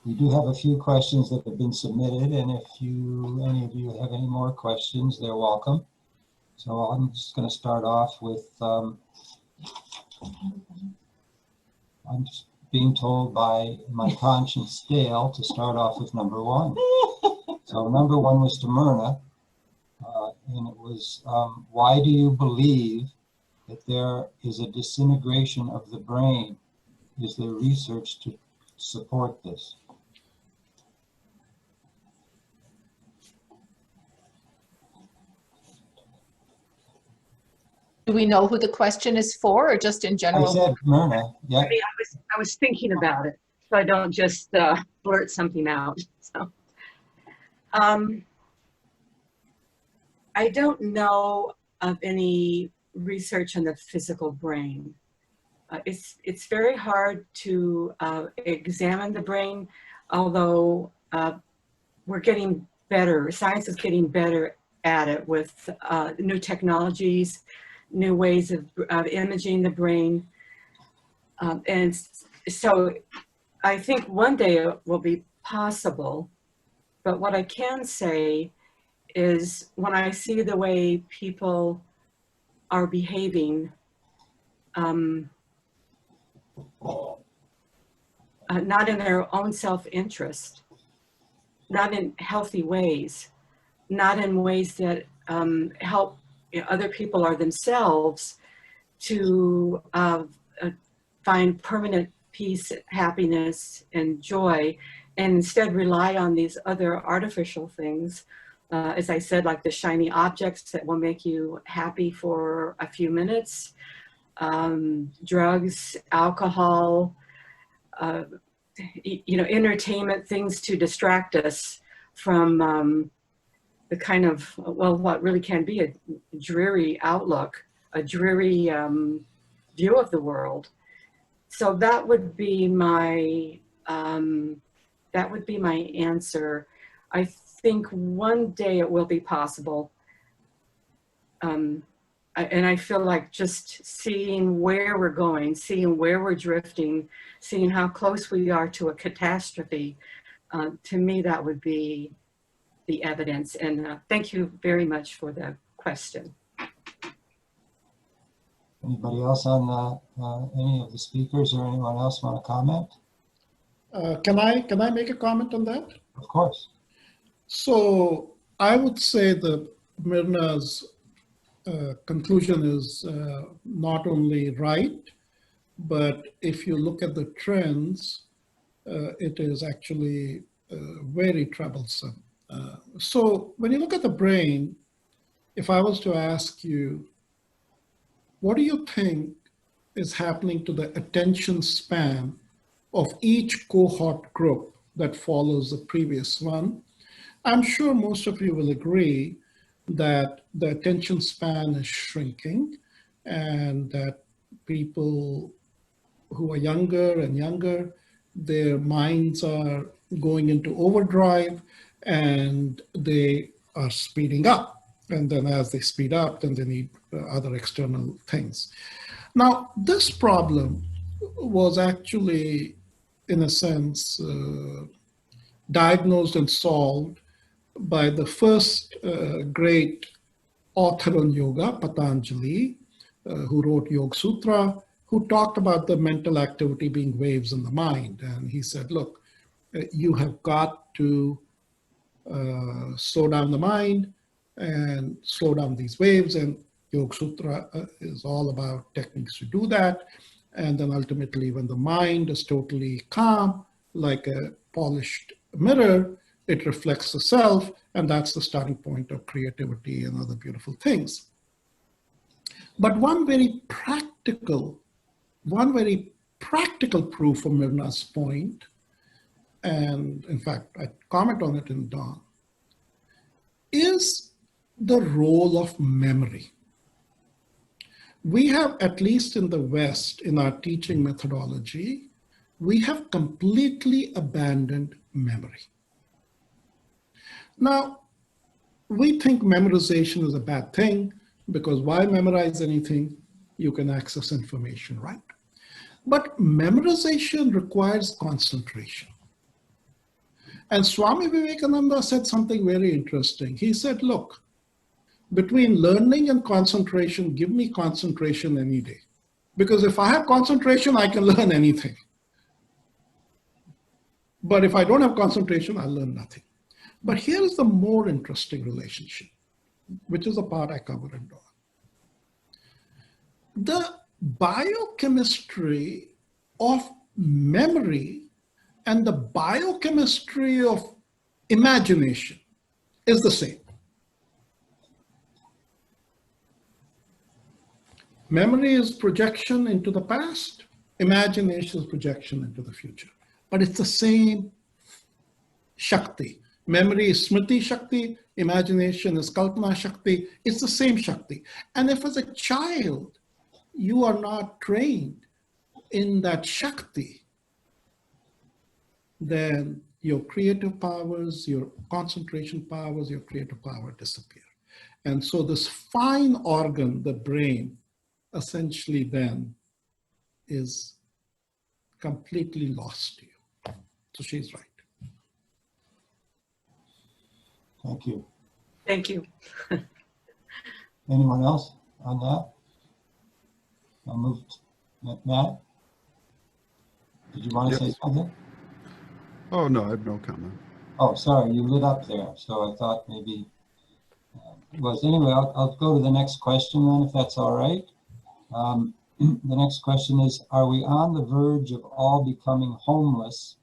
We do have a few questions that have been submitted, and if any of you have any more questions, they're welcome. So I'm just going to start off with, I'm just being told by my conscience Dale to start off with number one. So number one was to Myrna, and it was, why do you believe that there is a disintegration of the brain? Is there research to support this? Do we know who the question is for, or just in I general? said Myrna, yeah. I mean, I was thinking about it, so I don't just blurt something out. So, I don't know of any research on the physical brain. It's very hard to examine the brain, although we're getting better. Science is getting better at it with new technologies, new ways of imaging the brain. And so I think one day it will be possible, but what I can say is when I see the way people are behaving, not in their own self-interest, not in healthy ways, not in ways that help other people or themselves to find permanent peace, happiness, and joy, and instead rely on these other artificial things. As I said, like the shiny objects that will make you happy for a few minutes, drugs, alcohol, entertainment, things to distract us from the kind of, well, what really can be a dreary outlook, a dreary view of the world. So that would be my answer. I think one day it will be possible. And I feel like just seeing where we're going, seeing where we're drifting, seeing how close we are to a catastrophe, to me, that would be the evidence. And thank you very much for the question. Anybody else on any of the speakers or anyone else want to comment? Can I make a comment on that? Of course. So I would say that Myrna's conclusion is not only right, but if you look at the trends, it is actually very troublesome. So when you look at the brain, if I was to ask you, what do you think is happening to the attention span of each cohort group that follows the previous one? I'm sure most of you will agree that the attention span is shrinking and that people who are younger and younger, their minds are going into overdrive and they are speeding up. And then as they speed up, then they need other external things. Now, this problem was actually, in a sense, diagnosed and solved by the first great author on yoga, Patanjali, who wrote Yoga Sutra, who talked about the mental activity being waves in the mind. And he said, look, you have got to slow down the mind and slow down these waves. And Yoga Sutra is all about techniques to do that. And then ultimately, when the mind is totally calm, like a polished mirror, it reflects the self, and that's the starting point of creativity and other beautiful things. But one very practical proof of Myrna's point, and in fact, I comment on it in Dawn, is the role of memory. We have, at least in the West, in our teaching methodology, we have completely abandoned memory. Now, we think memorization is a bad thing because why memorize anything? You can access information, right? But memorization requires concentration. And Swami Vivekananda said something very interesting. He said, look, between learning and concentration, give me concentration any day. Because if I have concentration, I can learn anything. But if I don't have concentration, I'll learn nothing. But here is the more interesting relationship, which is the part I cover in Dawn. The biochemistry of memory and the biochemistry of imagination is the same. Memory is projection into the past, imagination is projection into the future. But it's the same Shakti. Memory is Smriti Shakti, imagination is Kalpana Shakti. It's the same Shakti. And if as a child, you are not trained in that Shakti, then your creative powers, your concentration powers, your creative power disappear. And so this fine organ, the brain, essentially then is completely lost to you. So she's right. Thank you. Thank you. Anyone else on that? I'll move to Matt. Did you want to say something? Oh, no, I have no comment. Oh, sorry, you lit up there, so I thought maybe it was. Anyway, I'll go to the next question then, if that's all right. The next question is, are we on the verge of all becoming homeless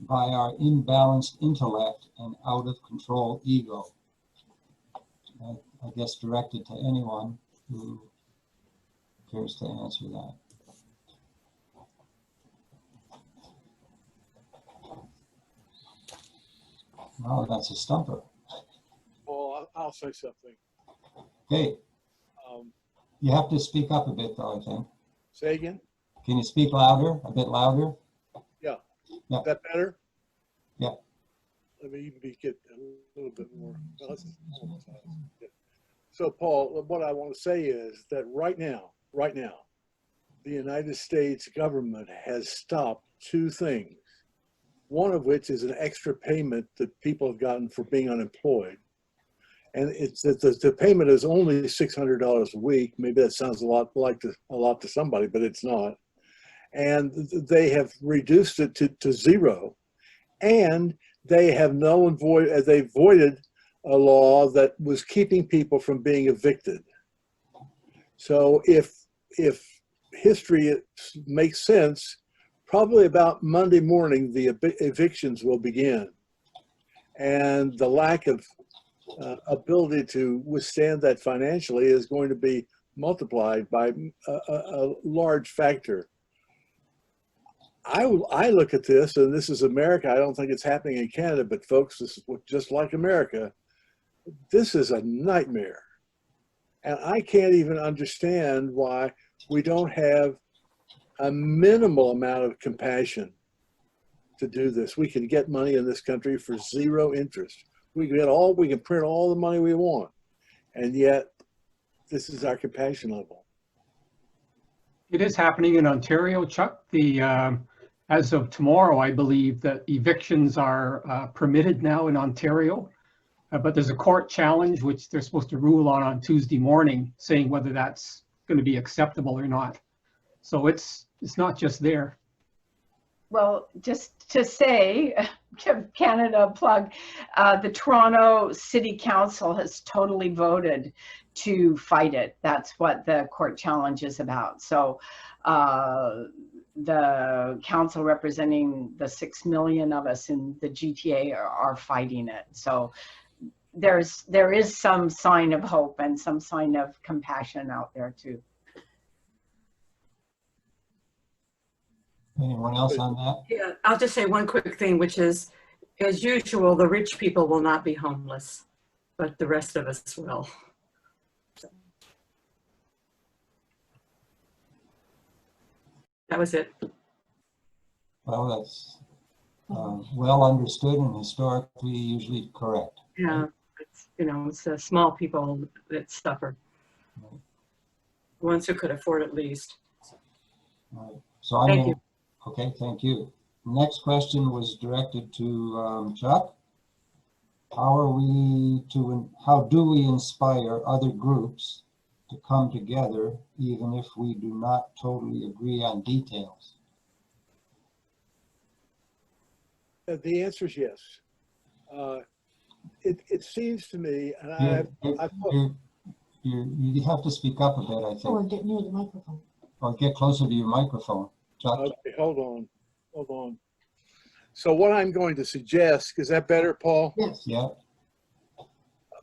by our imbalanced intellect and out of control ego? I guess directed to anyone who cares to answer that. Oh, that's a stumper. Well, I'll say something. Okay, you have to speak up a bit though, I think. Say again? Can you speak louder, a bit louder? Yeah. Yeah. Is that better? Yeah. Let me even get a little bit more. So, Paul, what I want to say is that right now, the United States government has stopped two things. One of which is an extra payment that people have gotten for being unemployed. And it's that the payment is only $600 a week. Maybe that sounds a lot to somebody, but it's not. And they have reduced it to zero. And they have they voided a law that was keeping people from being evicted. So if history makes sense, probably about Monday morning, the evictions will begin. And the lack of ability to withstand that financially is going to be multiplied by a large factor. I look at this, and this is America. I don't think it's happening in Canada, but folks, this is just like America. This is a nightmare. And I can't even understand why we don't have a minimal amount of compassion to do this. We can get money in this country for zero interest. We can print all the money we want. And yet, this is our compassion level. It is happening in Ontario, Chuck. As of tomorrow, I believe that evictions are permitted now in Ontario. But there's a court challenge, which they're supposed to rule on Tuesday morning, saying whether that's going to be acceptable or not. So it's not just there. Well, just to say, give Canada a plug, the Toronto City Council has totally voted to fight it. That's what the court challenge is about. So the council representing the 6 million of us in the GTA are fighting it. So there is some sign of hope and some sign of compassion out there too. Anyone else on that? Yeah, I'll just say one quick thing, which is, as usual, the rich people will not be homeless, but the rest of us will. So. That was it. Well, that's well understood and historically usually correct. Yeah, it's the small people that suffer. Right. The ones who could afford at least. Right. So Thank you. Okay, thank you. Next question was directed to Chuck. How do we inspire other groups to come together even if we do not totally agree on details? The answer is yes. It seems to me, and You have to speak up a bit, I Or think, get near the microphone. or get closer to your microphone. Chuck? okay, hold on. So what I'm going to suggest, is that better, Paul? Yes. Yeah,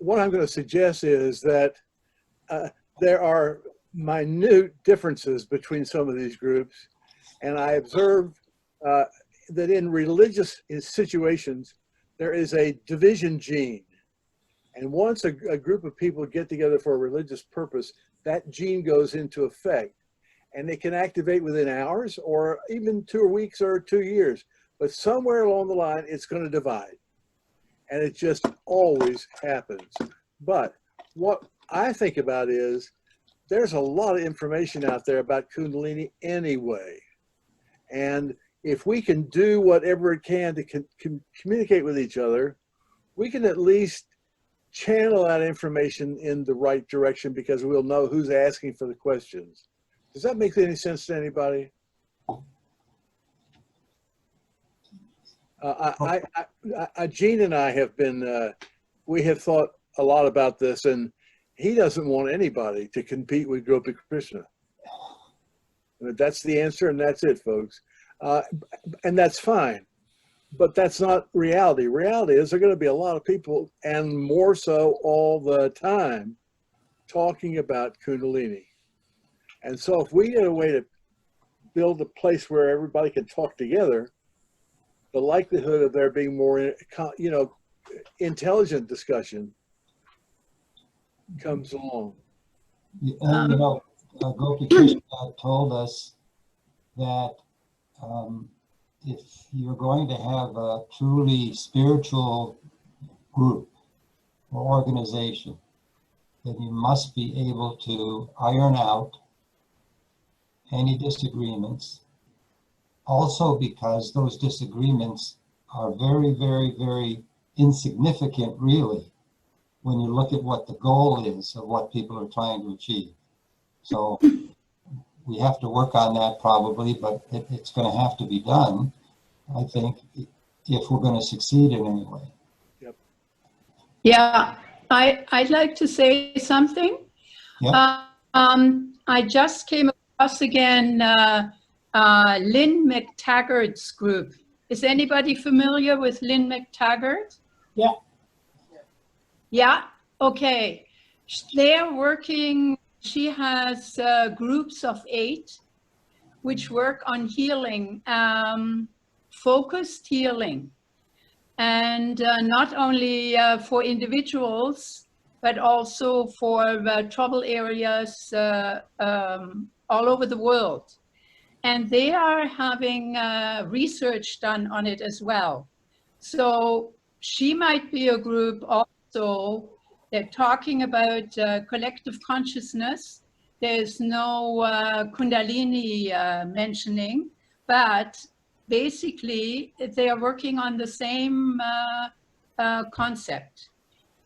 What I'm going to suggest is that there are minute differences between some of these groups, and I observed that in religious situations, there is a division gene. And once a group of people get together for a religious purpose, that gene goes into effect. And it can activate within hours or even 2 weeks or 2 years. But somewhere along the line, it's going to divide. And it just always happens. But what I think about is there's a lot of information out there about Kundalini anyway. And if we can do whatever it can to communicate with each other, we can at least channel that information in the right direction because we'll know who's asking for the questions. Does that make any sense to anybody? Gene and I have been, we have thought a lot about this, and he doesn't want anybody to compete with Gopi Krishna. That's the answer, and that's it, folks. And that's fine, but that's not reality. Reality is there are going to be a lot of people, and more so all the time, talking about Kundalini. And so if we get a way to build a place where everybody can talk together, the likelihood of there being more, intelligent discussion comes along. and Gopi Krishna told us that if you're going to have a truly spiritual group or organization, then you must be able to iron out any disagreements. Also because those disagreements are very, very, very insignificant, really, when you look at what the goal is of what people are trying to achieve. So we have to work on that probably, but it's going to have to be done, I think, if we're going to succeed in any way. Yep. Yeah, I'd like to say something. Yeah. I just came across again Lynn McTaggart's group. Is anybody familiar with Lynn McTaggart? Yeah. Yeah, okay. They're working, she has groups of 8 which work on healing, focused healing. And not only for individuals, but also for trouble areas all over the world. And they are having research done on it as well. So she might be a group also. They're talking about collective consciousness. There's no Kundalini mentioning, but basically they are working on the same concept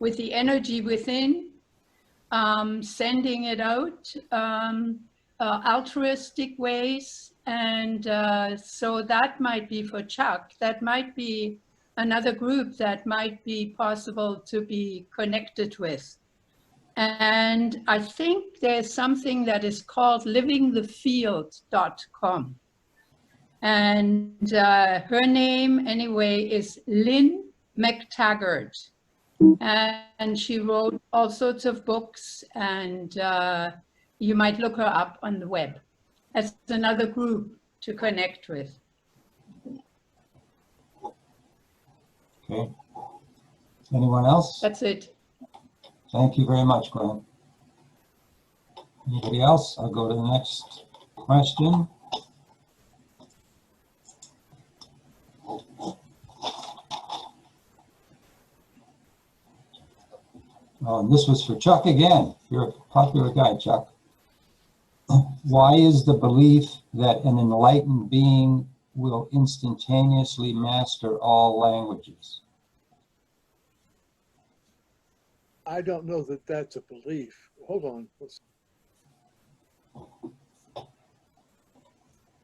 with the energy within, sending it out, altruistic ways. And so that might be for Chuck, that might be another group that might be possible to be connected with. And I think there's something that is called livingthefield.com. And her name anyway is Lynn McTaggart. And she wrote all sorts of books, and you might look her up on the web. That's another group to connect with. Okay. Anyone else? That's it. Thank you very much, Glenn. Anybody else? I'll go to the next question. This was for Chuck again. You're a popular guy, Chuck. Why is the belief that an enlightened being will instantaneously master all languages? I don't know that that's a belief. Hold on.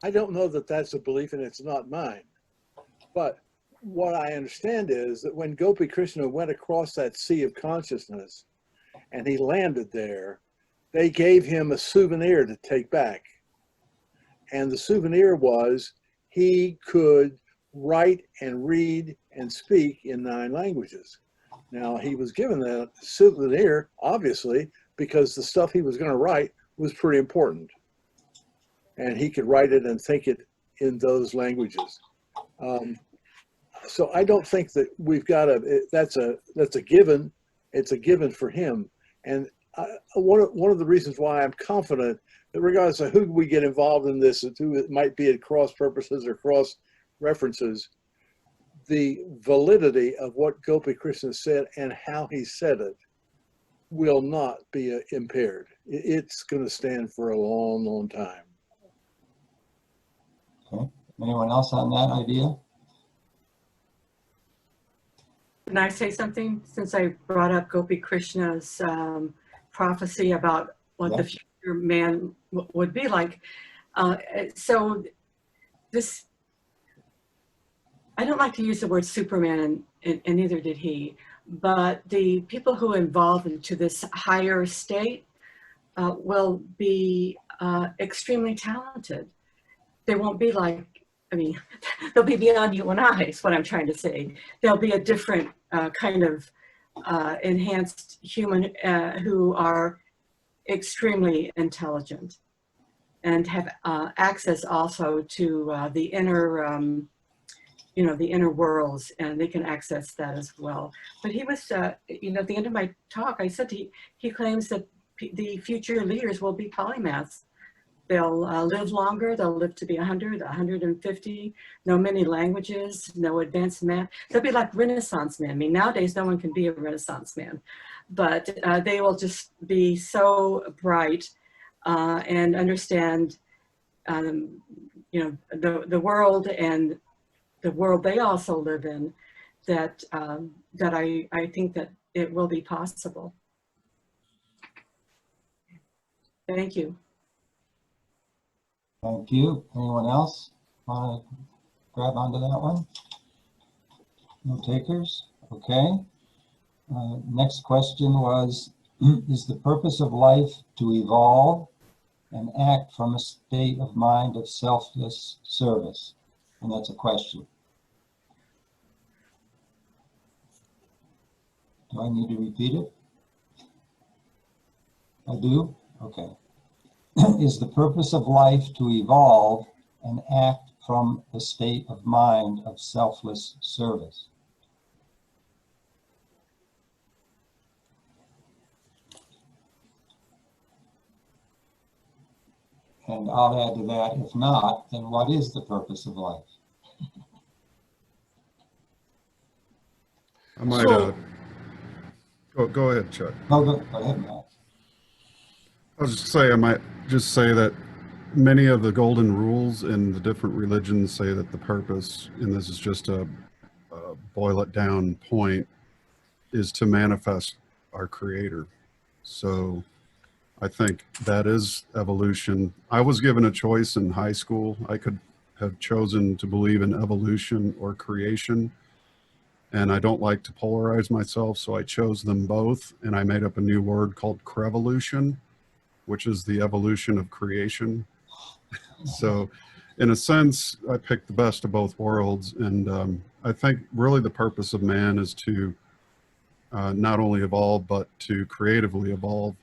I don't know that that's a belief, and it's not mine. But what I understand is that when Gopi Krishna went across that sea of consciousness and he landed there, they gave him a souvenir to take back. And the souvenir was he could write and read and speak in 9 languages. Now, he was given that souvenir, obviously, because the stuff he was going to write was pretty important. And he could write it and think it in those languages. So I don't think that we've got that's a given. It's a given for him. And one of the reasons why I'm confident that regardless of who we get involved in this, who it might be at cross purposes or cross references, the validity of what Gopi Krishna said and how he said it will not be impaired. It's going to stand for a long, long time. Okay. Anyone else on that idea? Can I say something, since I brought up Gopi Krishna's prophecy about what the future man would be like? So this, I don't like to use the word Superman, and neither did he, but the people who evolve into this higher state will be extremely talented. They won't be like, I mean, they'll be beyond you and I, is what I'm trying to say. They'll be a different kind of enhanced human who are extremely intelligent and have access also to the inner, the inner worlds, and they can access that as well. But he was, at the end of my talk, I said he claims that the future leaders will be polymaths. They'll live longer. They'll live to be 100, 150, know many languages, know advanced math. They'll be like Renaissance men. I mean, nowadays, no one can be a Renaissance man, but they will just be so bright and understand, the world and the world they also live in, that I think that it will be possible. Thank you. Thank you. Anyone else want to grab onto that one? No takers? Okay. Next question was, is the purpose of life to evolve and act from a state of mind of selfless service? And that's a question. Do I need to repeat it? I do? Okay. Is the purpose of life to evolve and act from a state of mind of selfless service? And I'll add to that, if not, then what is the purpose of life? I might, go ahead, Chuck. Oh, go ahead, Matt. I was just say, I might just say that many of the golden rules in the different religions say that the purpose, and this is just a boil it down point, is to manifest our creator. So I think that is evolution. I was given a choice in high school. I could have chosen to believe in evolution or creation, and I don't like to polarize myself, so I chose them both, and I made up a new word called crevolution, which is the evolution of creation. So in a sense, I picked the best of both worlds. And I think really the purpose of man is to not only evolve, but to creatively evolve.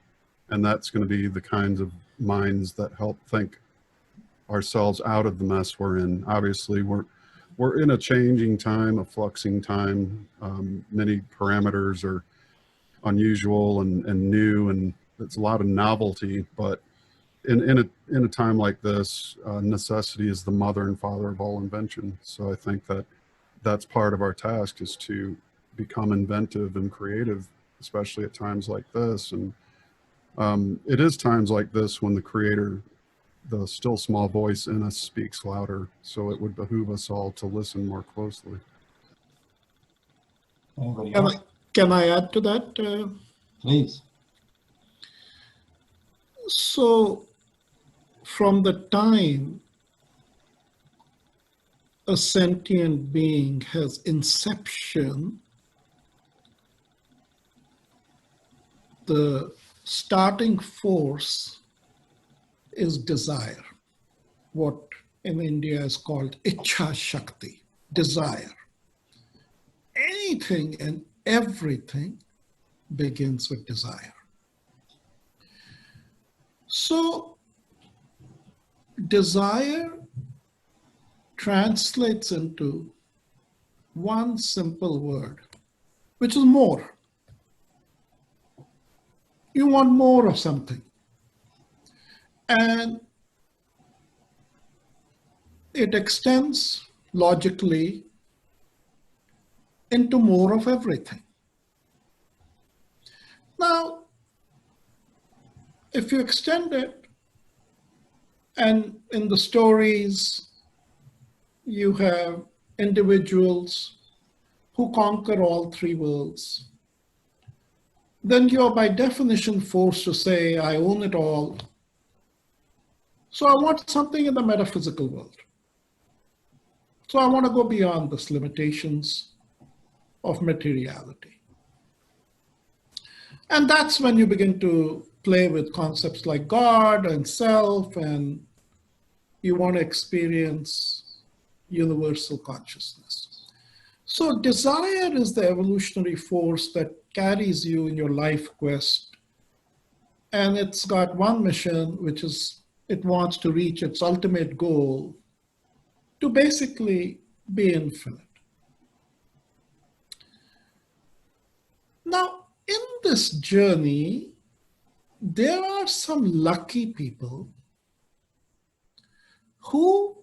And that's going to be the kinds of minds that help think ourselves out of the mess we're in. Obviously, we're in a changing time, a fluxing time. Many parameters are unusual and new, and it's a lot of novelty, but in a time like this, necessity is the mother and father of all invention. So I think that that's part of our task, is to become inventive and creative, especially at times like this. And it is times like this when the creator the still small voice in us speaks louder. So it would behoove us all to listen more closely. Anybody else? Can I add to that? Please. So from the time a sentient being has inception, the starting force is desire, what in India is called Ichha Shakti, desire. Anything and everything begins with desire. So desire translates into one simple word, which is more. You want more of something. And it extends logically into more of everything. Now, if you extend it, and in the stories, you have individuals who conquer all three worlds, then you're by definition forced to say, I own it all. So I want something in the metaphysical world. So I want to go beyond these limitations of materiality. And that's when you begin to play with concepts like God and self, and you want to experience universal consciousness. So desire is the evolutionary force that carries you in your life quest. And it's got one mission, which is it wants to reach its ultimate goal to basically be infinite. Now, in this journey, there are some lucky people who,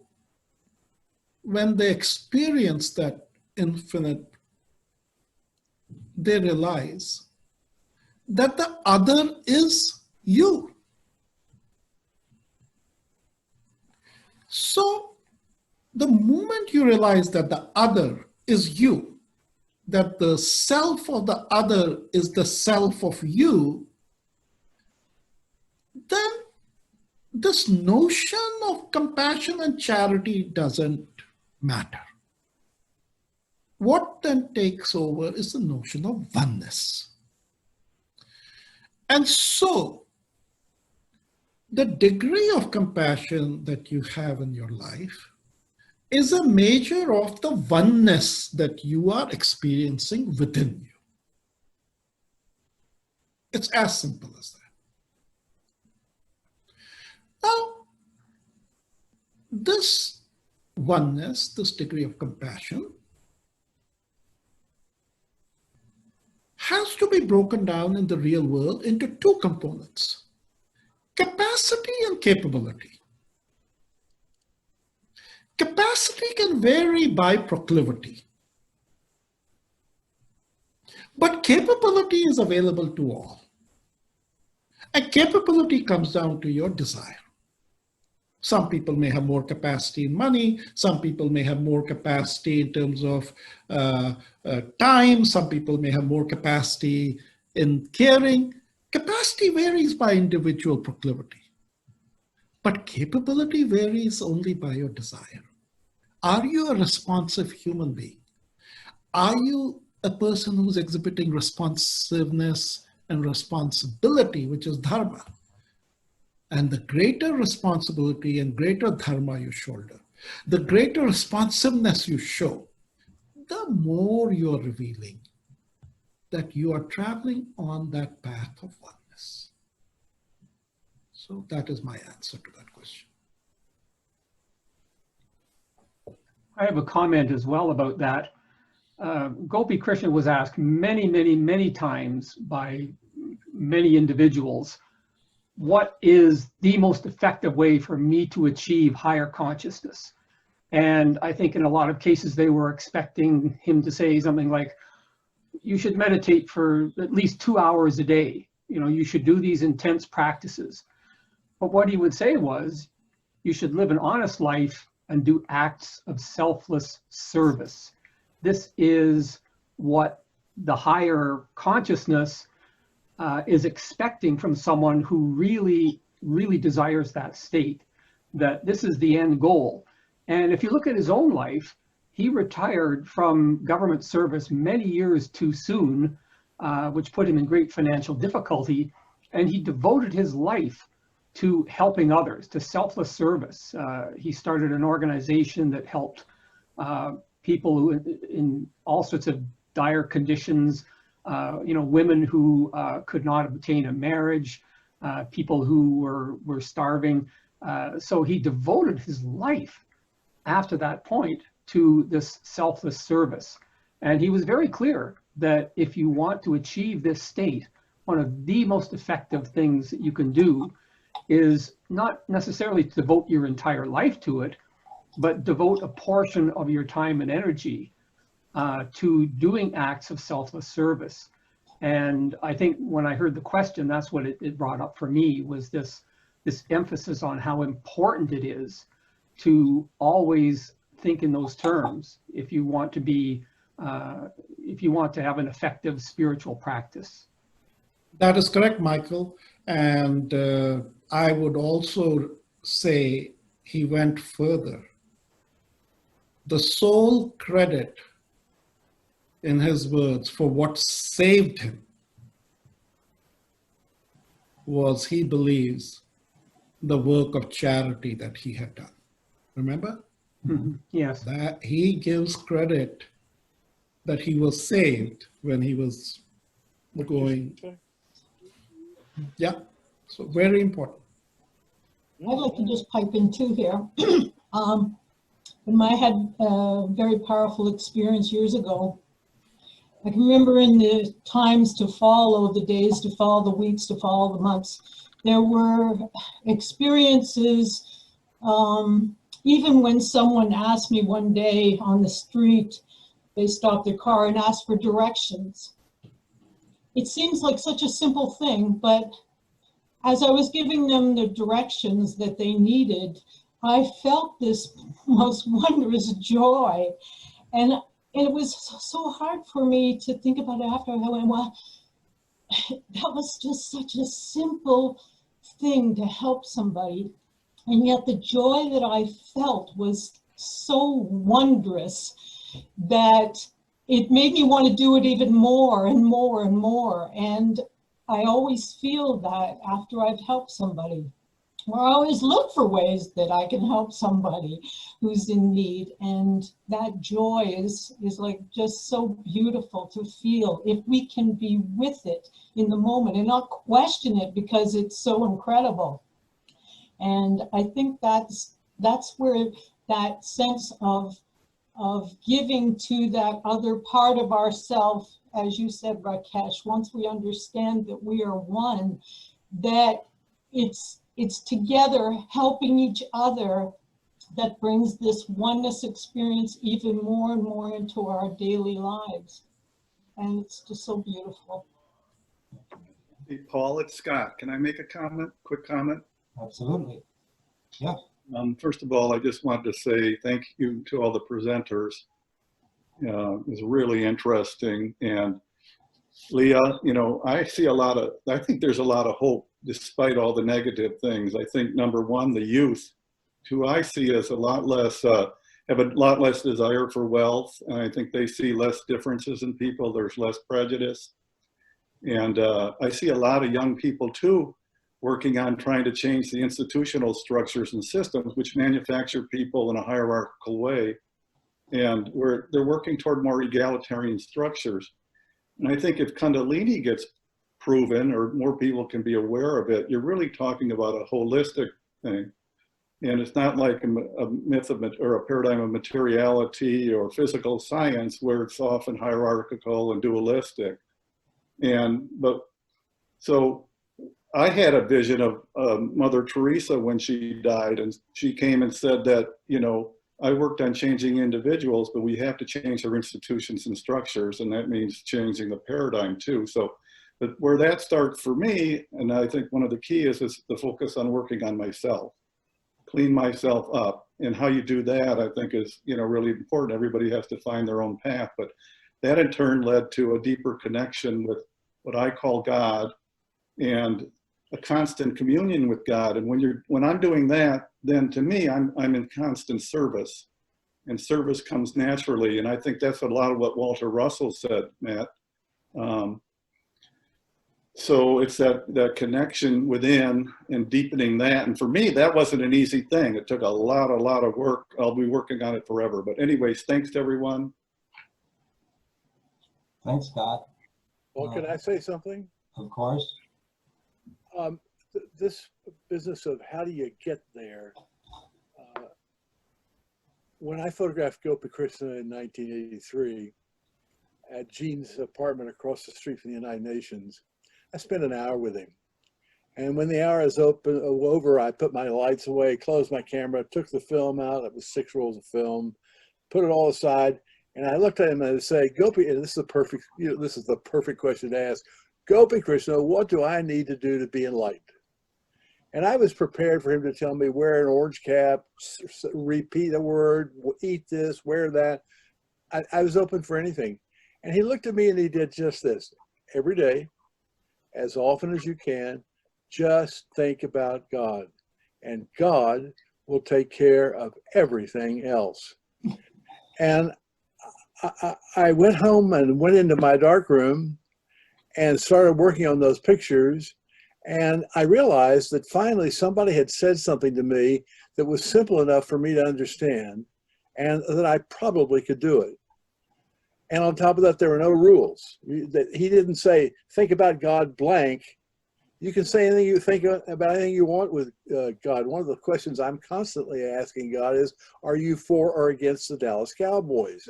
when they experience that infinite, they realize that the other is you. So the moment you realize that the other is you, that the self of the other is the self of you, then this notion of compassion and charity doesn't matter. What then takes over is the notion of oneness. And so the degree of compassion that you have in your life is a measure of the oneness that you are experiencing within you. It's as simple as that. Now, this oneness, this degree of compassion, has to be broken down in the real world into two components: capacity and capability. Capacity can vary by proclivity, but capability is available to all. And capability comes down to your desire. Some people may have more capacity in money. Some people may have more capacity in terms of time. Some people may have more capacity in caring. Capacity varies by individual proclivity, but capability varies only by your desire. Are you a responsive human being? Are you a person who's exhibiting responsiveness and responsibility, which is dharma? And the greater responsibility and greater dharma you shoulder, the greater responsiveness you show, the more you're revealing that you are traveling on that path of oneness. So that is my answer to that question. I have a comment as well about that. Gopi Krishna was asked many times by many individuals, what is the most effective way for me to achieve higher consciousness? And I think in a lot of cases they were expecting him to say something like, you should meditate for at least 2 hours a day. You know, you should do these intense practices. But what he would say was, you should live an honest life and do acts of selfless service. This is what the higher consciousness is expecting from someone who really, really desires that state, that this is the end goal. And if you look at his own life, he retired from government service many years too soon, which put him in great financial difficulty. And he devoted his life to helping others, to selfless service. He started an organization that helped people who in all sorts of dire conditions, women who could not obtain a marriage, people who were starving. So he devoted his life after that point to this selfless service. And he was very clear that if you want to achieve this state, one of the most effective things that you can do is not necessarily to devote your entire life to it, but devote a portion of your time and energy to doing acts of selfless service. And I think when I heard the question, that's what it brought up for me, was this emphasis on how important it is to always think in those terms if you want to be, if you want to have an effective spiritual practice. That is correct, Michael. And I would also say he went further. The sole credit, in his words, for what saved him was, he believes, the work of charity that he had done. Remember? Mm-hmm. Yes. That he gives credit that he was saved when he was going. Yeah, so very important. I'd like to just pipe in too here. When I had a very powerful experience years ago, I can remember in the times to follow, the days to follow, the weeks to follow, the months, there were experiences, even when someone asked me one day on the street, they stopped their car and asked for directions. It seems like such a simple thing, but as I was giving them the directions that they needed, I felt this most wondrous joy. And it was so hard for me to think about it after. I went, well, that was just such a simple thing to help somebody. And yet the joy that I felt was so wondrous that it made me want to do it even more and more and more. And I always feel that after I've helped somebody, or I always look for ways that I can help somebody who's in need. And that joy is like just so beautiful to feel if we can be with it in the moment and not question it because it's so incredible. And I think that's where that sense of giving to that other part of ourself, as you said, Rakesh, once we understand that we are one, that it's together helping each other that brings this oneness experience even more and more into our daily lives. And it's just so beautiful. Hey, Paul, it's Scott. Can I make a comment, quick comment? Absolutely. Yeah. First of all, I just wanted to say thank you to all the presenters. It was really interesting. And Leah, I think there's a lot of hope despite all the negative things. I think number one, the youth, who I see as have a lot less desire for wealth. And I think they see less differences in people. There's less prejudice. And I see a lot of young people too, working on trying to change the institutional structures and systems which manufacture people in a hierarchical way. And they're working toward more egalitarian structures. And I think if Kundalini gets proven or more people can be aware of it, you're really talking about a holistic thing. And it's not like a myth of, or a paradigm of materiality or physical science where it's often hierarchical and dualistic. So I had a vision of Mother Teresa when she died, and she came and said that, I worked on changing individuals, but we have to change our institutions and structures, and that means changing the paradigm too. So, but where that starts for me, and I think one of the key is the focus on working on myself, clean myself up. And how you do that, I think, is, you know, really important. Everybody has to find their own path, but that in turn led to a deeper connection with what I call God and a constant communion with God. And when I'm doing that, then to me, I'm in constant service, and service comes naturally. And I think that's a lot of what Walter Russell said, Matt. So it's that connection within and deepening that. And for me, that wasn't an easy thing. It took a lot of work. I'll be working on it forever. But anyways, thanks to everyone. Thanks, Scott. Well, can I say something? Of course. This business of how do you get there? When I photographed Gopi Krishna in 1983 at Gene's apartment across the street from the United Nations, I spent an hour with him. And when the hour is over, I put my lights away, closed my camera, took the film out. It was 6 rolls of film, put it all aside. And I looked at him and I said, Gopi, and this is the perfect question to ask. Gopi Krishna, what do I need to do to be enlightened? And I was prepared for him to tell me, wear an orange cap, repeat a word, eat this, wear that. I was open for anything. And he looked at me and he did just this. Every day, as often as you can, just think about God. And God will take care of everything else. And I went home and went into my dark room and started working on those pictures. And I realized that finally somebody had said something to me that was simple enough for me to understand, and that I probably could do it. And on top of that, there were no rules. He didn't say, think about God blank. You can say anything you think about anything you want with God. One of the questions I'm constantly asking God is, are you for or against the Dallas Cowboys?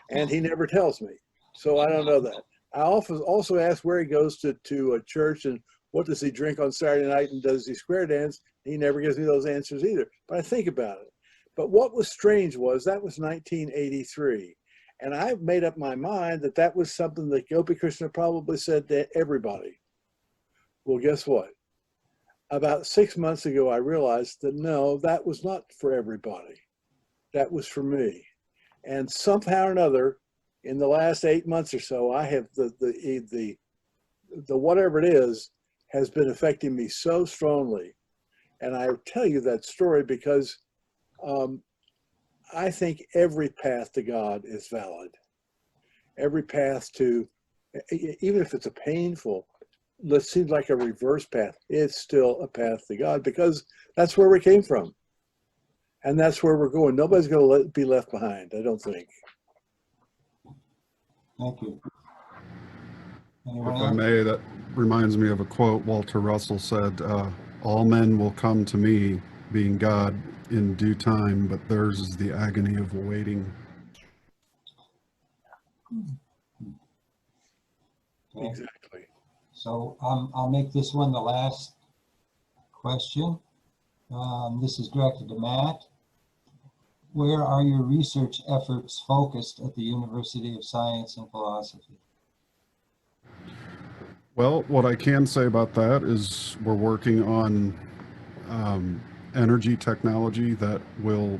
And he never tells me. So I don't know that. I also ask where he goes to a church and what does he drink on Saturday night and does he square dance? He never gives me those answers either, but I think about it. But what was strange was that was 1983. And I made up my mind that that was something that Gopi Krishna probably said to everybody. Well, guess what? About 6 months ago, I realized that no, that was not for everybody. That was for me. And somehow or another, in the last 8 months or so, I have the whatever it is has been affecting me so strongly. And I tell you that story because I think every path to God is valid. Every path to, even if it's a painful, it seems like a reverse path, it's still a path to God because that's where we came from. And that's where we're going. Nobody's going to be left behind, I don't think. Thank you. If Anyone I else? may, that reminds me of a quote Walter Russell said, all men will come to me, being God, in due time, but theirs is the agony of waiting. Okay. Exactly. So I'll make this one the last question. This is directed to Matt. Where are your research efforts focused at the University of Science and Philosophy? Well, what I can say about that is we're working on energy technology that will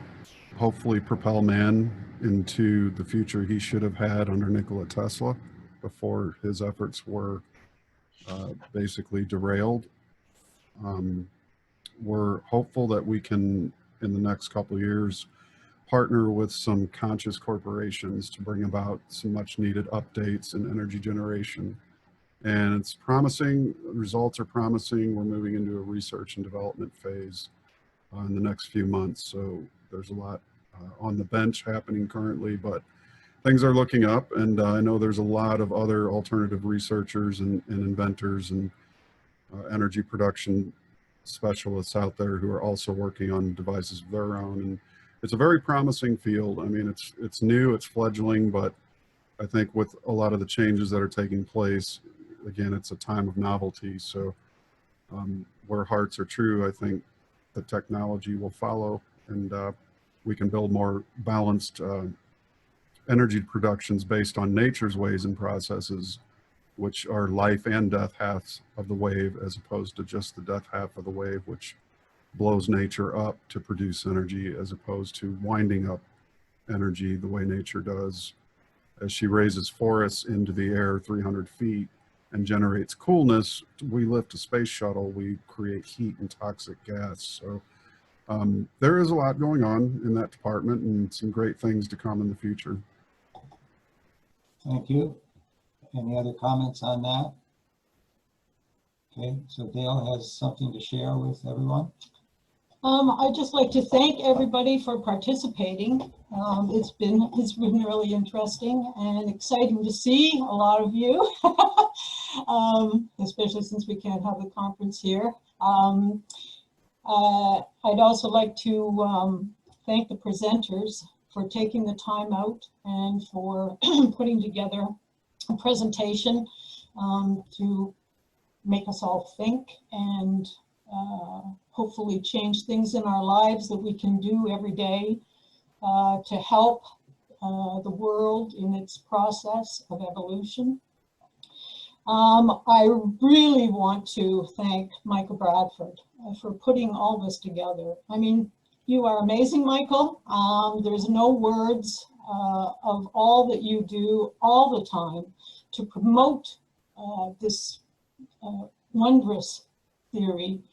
hopefully propel man into the future he should have had under Nikola Tesla before his efforts were basically derailed. We're hopeful that we can, in the next couple of years, partner with some conscious corporations to bring about some much needed updates in energy generation. And it's promising, results are promising. We're moving into a research and development phase in the next few months. So there's a lot on the bench happening currently, but things are looking up. And I know there's a lot of other alternative researchers and inventors and energy production specialists out there who are also working on devices of their own. And it's a very promising field. I mean, it's new, it's fledgling, but I think with a lot of the changes that are taking place, again, it's a time of novelty. So where hearts are true, I think the technology will follow, and we can build more balanced energy productions based on nature's ways and processes, which are life and death halves of the wave, as opposed to just the death half of the wave, which blows nature up to produce energy as opposed to winding up energy the way nature does. As she raises forests into the air 300 feet and generates coolness, we lift a space shuttle, we create heat and toxic gas. So there is a lot going on in that department and some great things to come in the future. Thank you. Any other comments on that? Okay, so Dale has something to share with everyone. I'd just like to thank everybody for participating. It's been really interesting and exciting to see a lot of you, especially since we can't have the conference here. I'd also like to thank the presenters for taking the time out and for putting together a presentation to make us all think and hopefully change things in our lives that we can do every day to help the world in its process of evolution. I really want to thank Michael Bradford for putting all this together. I mean, you are amazing, Michael. There's no words of all that you do all the time to promote this wondrous theory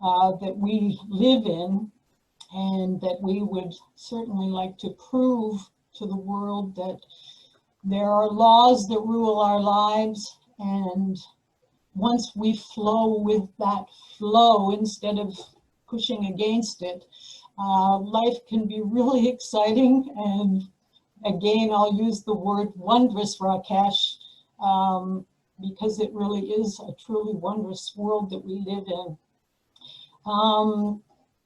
that we live in, and that we would certainly like to prove to the world that there are laws that rule our lives, and once we flow with that flow instead of pushing against it, life can be really exciting. And again, I'll use the word wondrous, Rakesh, because it really is a truly wondrous world that we live in.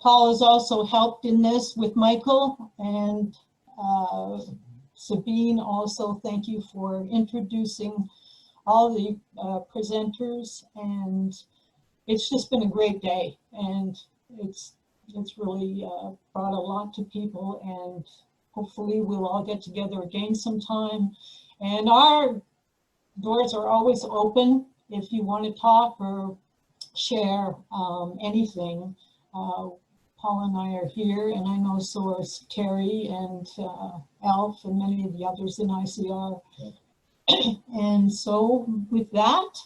Paul has also helped in this with Michael, and Sabine also, thank you for introducing all the presenters, and it's just been a great day, and it's really brought a lot to people, and hopefully we'll all get together again sometime. And our doors are always open if you want to talk or share anything. Paul and I are here, and I know so is Terry and Alf and many of the others in ICR. And so with that,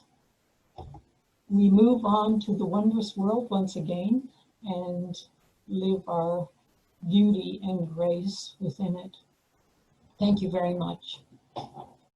we move on to the wondrous world once again and live our beauty and grace within it. Thank you very much.